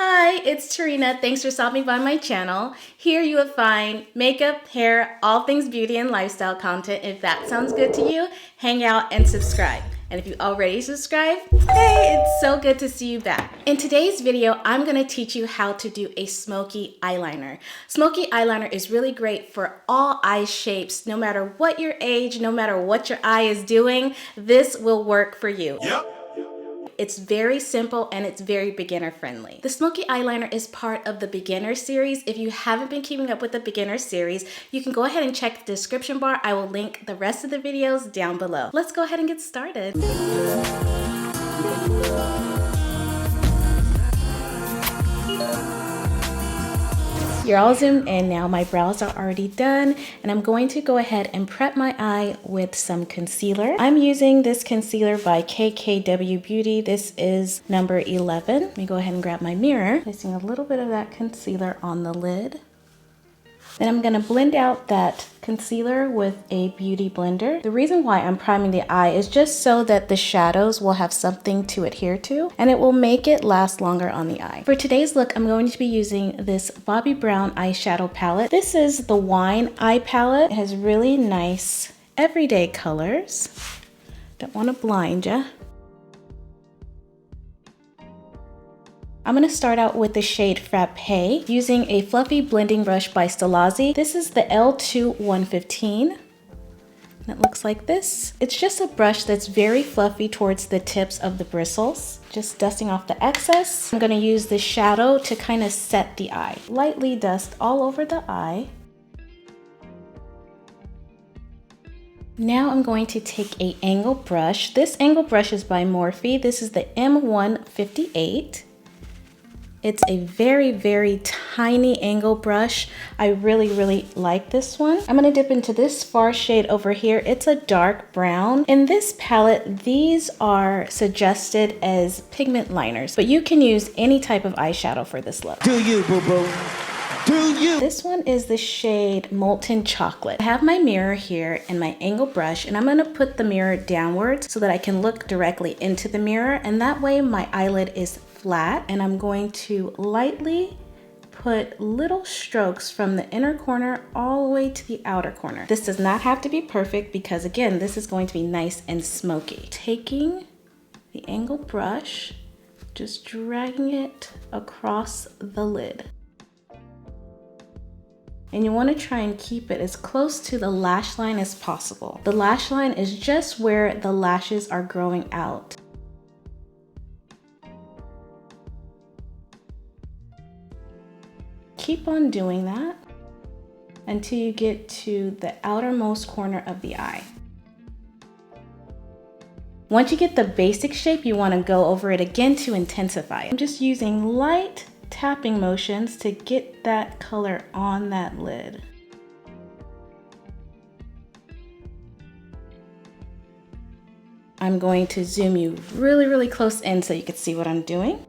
Hi, it's Terreana. Thanks for stopping by my channel. Here you will find makeup, hair, all things beauty and lifestyle content. If that sounds good to you, hang out and subscribe. And if you already subscribed, hey, it's so good to see you back. In today's video, I'm gonna teach you how to do a smoky eyeliner. Smoky eyeliner is really great for all eye shapes, no matter what your age, no matter what your eye is doing, this will work for you. Yep. It's very simple and it's very beginner friendly. The Smoky Eyeliner is part of the beginner series. If you haven't been keeping up with the beginner series, you can go ahead and check the description bar. I will link the rest of the videos down below. Let's go ahead and get started. You're all zoomed in now. My brows are already done and I'm going to go ahead and prep my eye with some concealer. I'm using this concealer by KKW Beauty. This is number 11. Let me go ahead and grab my mirror, placing a little bit of that concealer on the lid. Then I'm gonna blend out that concealer with a beauty blender. The reason why I'm priming the eye is just so that the shadows will have something to adhere to and it will make it last longer on the eye. For today's look, I'm going to be using this Bobbi Brown eyeshadow palette. This is the Wine Eye palette. It has really nice everyday colors. Don't want to blind ya. I'm going to start out with the shade Frappe using a fluffy blending brush by Stilazzi. This is the L2 115. And it looks like this. It's just a brush that's very fluffy towards the tips of the bristles. Just dusting off the excess. I'm going to use the shadow to kind of set the eye. Lightly dust all over the eye. Now I'm going to take an angle brush. This angle brush is by Morphe. This is the M158. It's a very, very tiny angle brush. I really like this one. I'm gonna dip into this far shade over here. It's a dark brown. In this palette, these are suggested as pigment liners, but you can use any type of eyeshadow for this look. Do you, boo-boo? Do you? This one is the shade Molten Chocolate. I have my mirror here and my angle brush, and I'm gonna put the mirror downwards so that I can look directly into the mirror, and that way my eyelid is flat, and I'm going to lightly put little strokes from the inner corner all the way to the outer corner. This does not have to be perfect because again, this is going to be nice and smoky. Taking the angle brush, just dragging it across the lid. And you want to try and keep it as close to the lash line as possible. The lash line is just where the lashes are growing out. Keep on doing that until you get to the outermost corner of the eye. Once you get the basic shape, you want to go over it again to intensify it. I'm just using light tapping motions to get that color on that lid. I'm going to zoom you really close in so you can see what I'm doing.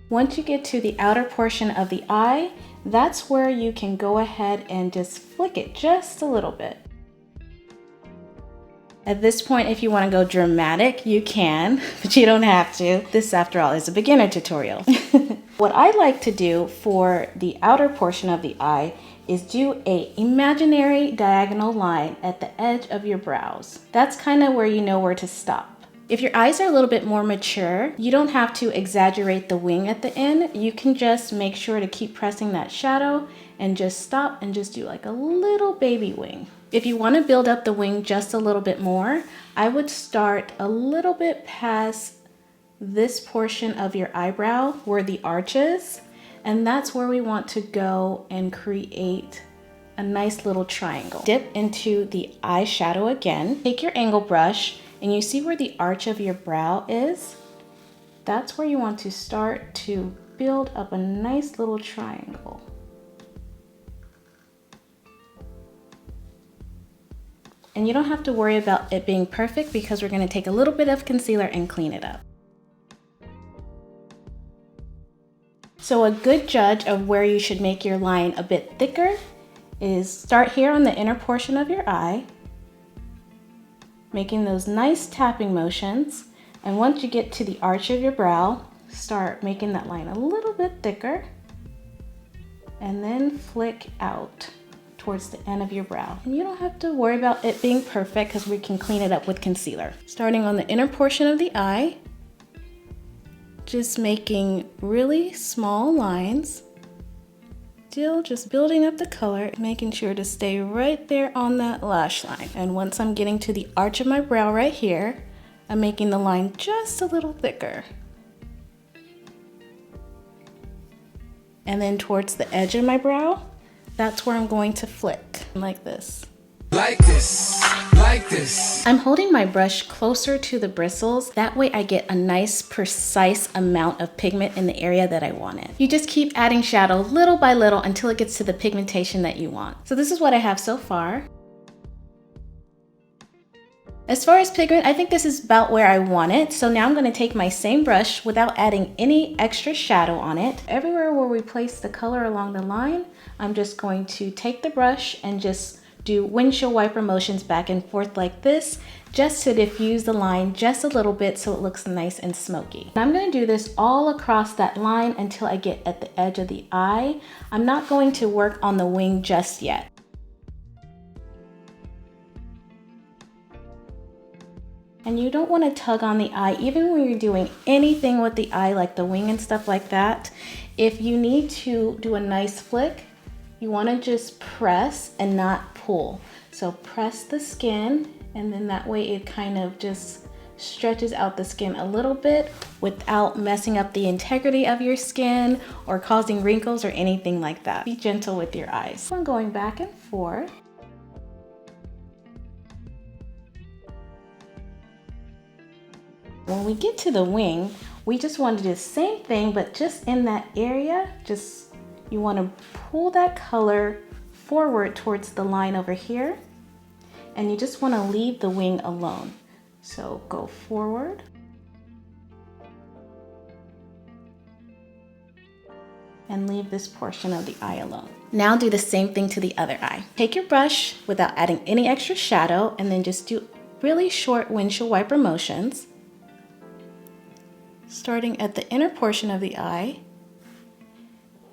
Once you get to the outer portion of the eye, that's where you can go ahead and just flick it just a little bit. At this point, if you want to go dramatic, you can, but you don't have to. This, after all, is a beginner tutorial. What I like to do for the outer portion of the eye is do an imaginary diagonal line at the edge of your brows. That's kind of where you know where to stop. If your eyes are a little bit more mature, you don't have to exaggerate the wing at the end. You can just make sure to keep pressing that shadow and just stop and just do like a little baby wing. If you want to build up the wing just a little bit more, I would start a little bit past this portion of your eyebrow where the arch is, and that's where we want to go and create a nice little triangle. Dip into the eyeshadow again, take your angle brush, and you see where the arch of your brow is? That's where you want to start to build up a nice little triangle. And you don't have to worry about it being perfect because we're going to take a little bit of concealer and clean it up. So a good judge of where you should make your line a bit thicker is start here on the inner portion of your eye, making those nice tapping motions, And once you get to the arch of your brow, start making that line a little bit thicker and then flick out towards the end of your brow. And you don't have to worry about it being perfect because we can clean it up with concealer. Starting on the inner portion of the eye, just making really small lines. Still just building up the color, making sure to stay right there on that lash line. And once I'm getting to the arch of my brow right here, I'm making the line just a little thicker. And then towards the edge of my brow, that's where I'm going to flick, like this. Like this, like this. I'm holding my brush closer to the bristles. That way I get a nice, precise amount of pigment in the area that I want it. You just keep adding shadow little by little until it gets to the pigmentation that you want. So this is what I have so far. As far as pigment, I think this is about where I want it. So now I'm going to take my same brush without adding any extra shadow on it. Everywhere where we place the color along the line, I'm just going to take the brush and just do windshield wiper motions back and forth like this, just to diffuse the line just a little bit so it looks nice and smoky. I'm going to do this all across that line until I get at the edge of the eye. I'm not going to work on the wing just yet. And you don't want to tug on the eye, even when you're doing anything with the eye, like the wing and stuff like that. If you need to do a nice flick, you want to just press and not pull. So press the skin, and then that way it kind of just stretches out the skin a little bit without messing up the integrity of your skin or causing wrinkles or anything like that. Be gentle with your eyes. So I'm going back and forth. When we get to the wing, we just want to do the same thing, but just in that area, you want to pull that color forward towards the line over here, and you just want to leave the wing alone. So go forward. And leave this portion of the eye alone. Now do the same thing to the other eye. Take your brush without adding any extra shadow, and then just do really short windshield wiper motions. Starting at the inner portion of the eye,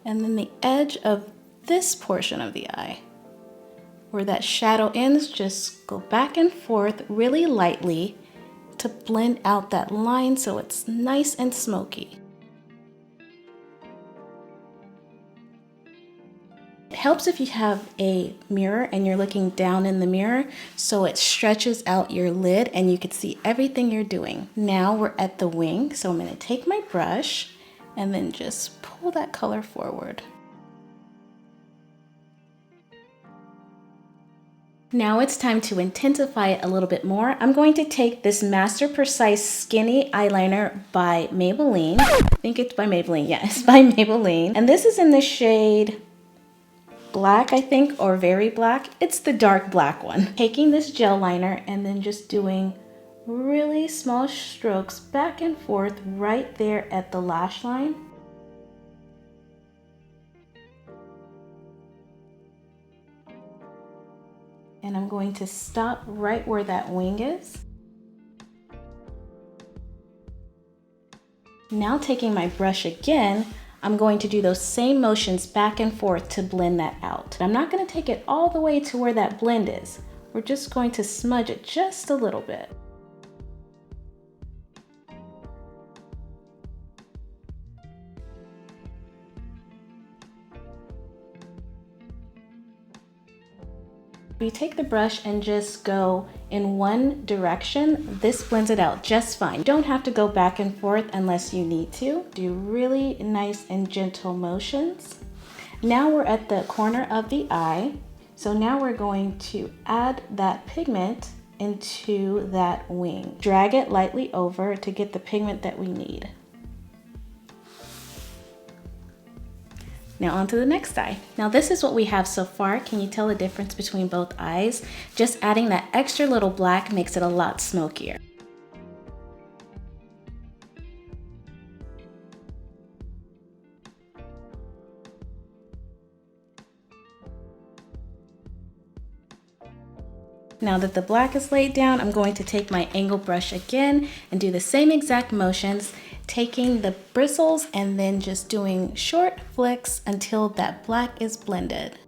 and then the edge of this portion of the eye. Where that shadow ends, just go back and forth really lightly to blend out that line so it's nice and smoky. It helps if you have a mirror and you're looking down in the mirror so it stretches out your lid and you can see everything you're doing. Now we're at the wing, so I'm going to take my brush and then just pull that color forward. Now it's time to intensify it a little bit more. I'm going to take this Master Precise Skinny Eyeliner by Maybelline. I think it's by Maybelline, yeah, it's by Maybelline. And this is in the shade black, I think, or very black. It's the dark black one. Taking this gel liner and then just doing really small strokes back and forth right there at the lash line. And I'm going to stop right where that wing is. Now taking my brush again, I'm going to do those same motions back and forth to blend that out. I'm not going to take it all the way to where that blend is. We're just going to smudge it just a little bit. You take the brush and just go in one direction, this blends it out just fine. You don't have to go back and forth unless you need to. Do really nice and gentle motions. Now we're at the corner of the eye. So now we're going to add that pigment into that wing. Drag it lightly over to get the pigment that we need. Now on to the next eye. Now this is what we have so far. Can you tell the difference between both eyes? Just adding that extra little black makes it a lot smokier. Now that the black is laid down, I'm going to take my angle brush again and do the same exact motions, taking the bristles and then just doing short flicks until that black is blended.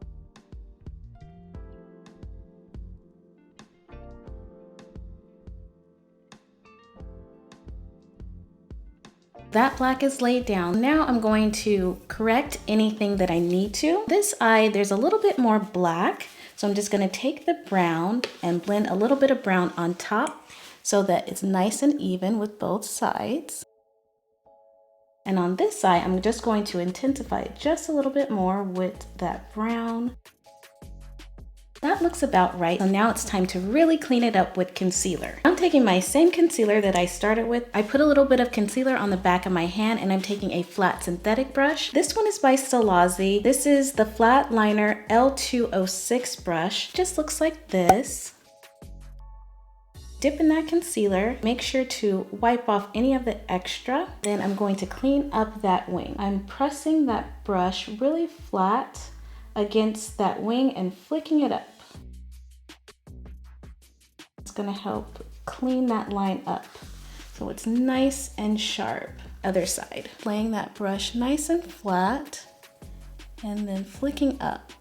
That black is laid down. Now I'm going to correct anything that I need to. This eye, there's a little bit more black, so I'm just gonna take the brown and blend a little bit of brown on top so that it's nice and even with both sides. And on this eye, I'm just going to intensify it just a little bit more with that brown. That looks about right. So now it's time to really clean it up with concealer. I'm taking my same concealer that I started with. I put a little bit of concealer on the back of my hand and I'm taking a flat synthetic brush. This one is by Stellazzi. This is the Flat Liner L206 brush. Just looks like this. Dip in that concealer. Make sure to wipe off any of the extra. Then I'm going to clean up that wing. I'm pressing that brush really flat against that wing and flicking it up. It's gonna help clean that line up so it's nice and sharp. Other side. Laying that brush nice and flat and then flicking up.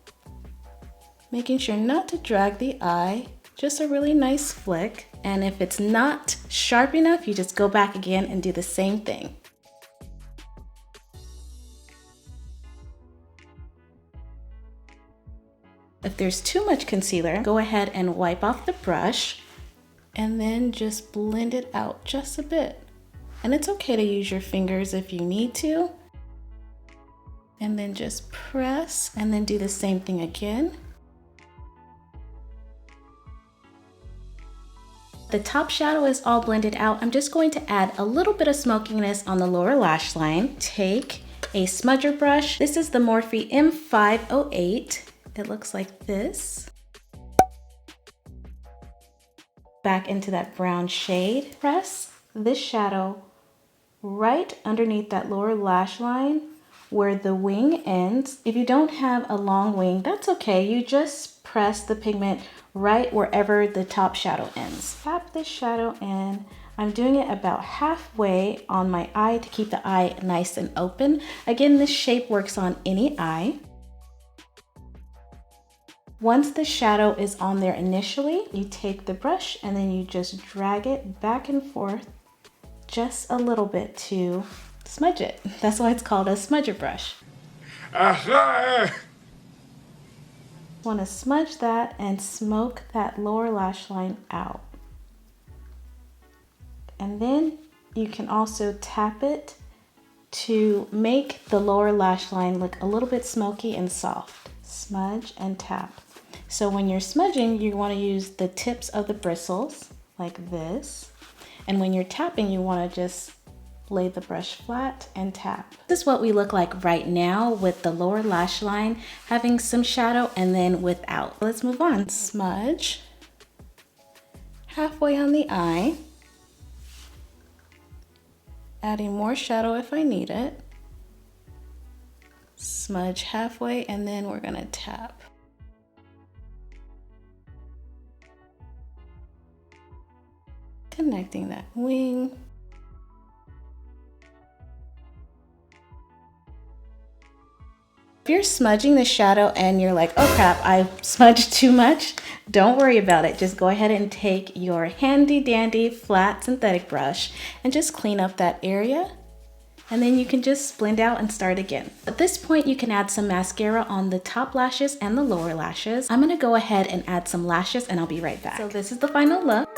Making sure not to drag the eye, just a really nice flick. And if it's not sharp enough, you just go back again and do the same thing. If there's too much concealer, go ahead and wipe off the brush and then just blend it out just a bit. And it's okay to use your fingers if you need to. And then just press and then do the same thing again. The top shadow is all blended out. I'm just going to add a little bit of smokiness on the lower lash line. Take a smudger brush. This is the Morphe M508. It looks like this. Back into that brown shade. Press this shadow right underneath that lower lash line where the wing ends. If you don't have a long wing, that's okay. You just press the pigment right wherever the top shadow ends. Tap this shadow in. I'm doing it about halfway on my eye to keep the eye nice and open. Again, this shape works on any eye. Once the shadow is on there initially, you take the brush and then you just drag it back and forth just a little bit to smudge it. That's why it's called a smudger brush. Want to smudge that and smoke that lower lash line out. And then you can also tap it to make the lower lash line look a little bit smoky and soft. Smudge and tap. So when you're smudging, you want to use the tips of the bristles like this. And when you're tapping, you want to just lay the brush flat and tap. This is what we look like right now with the lower lash line having some shadow and then without. Let's move on. Smudge halfway on the eye. Adding more shadow if I need it. Smudge halfway and then we're gonna tap. Connecting that wing. If you're smudging the shadow and you're like, oh crap, I smudged too much, don't worry about it. Just go ahead and take your handy dandy flat synthetic brush and just clean up that area. And then you can just blend out and start again. At this point, you can add some mascara on the top lashes and the lower lashes. I'm gonna go ahead and add some lashes and I'll be right back. So this is the final look.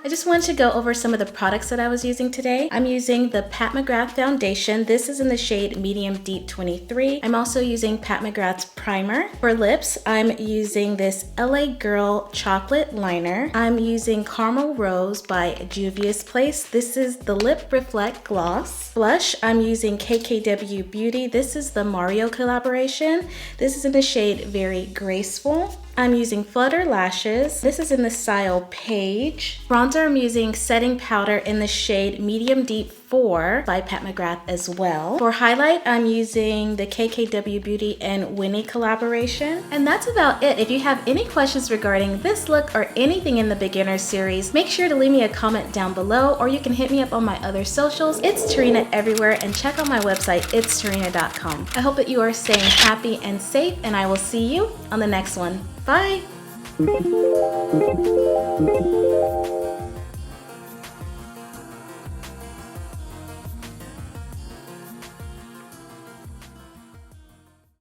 I just wanted to go over some of the products that I was using today. I'm using the Pat McGrath foundation. This is in the shade Medium Deep 23. I'm also using Pat McGrath's primer. For lips, I'm using this LA Girl chocolate liner. I'm using Caramel Rose by Juvia's Place. This is the Lip Reflect Gloss. Blush, I'm using KKW Beauty. This is the Mario collaboration. This is in the shade Very Graceful. I'm using Flutter Lashes. This is in the style Paige. Bronzer, I'm using setting powder in the shade Medium Deep 4 by Pat McGrath as well. For highlight, I'm using the KKW Beauty and Winnie collaboration. And that's about it. If you have any questions regarding this look or anything in the beginner series, make sure to leave me a comment down below, or you can hit me up on my other socials. It's Terreana everywhere, and check out my website, itsterreana.com. I hope that you are staying happy and safe, and I will see you on the next one. Bye!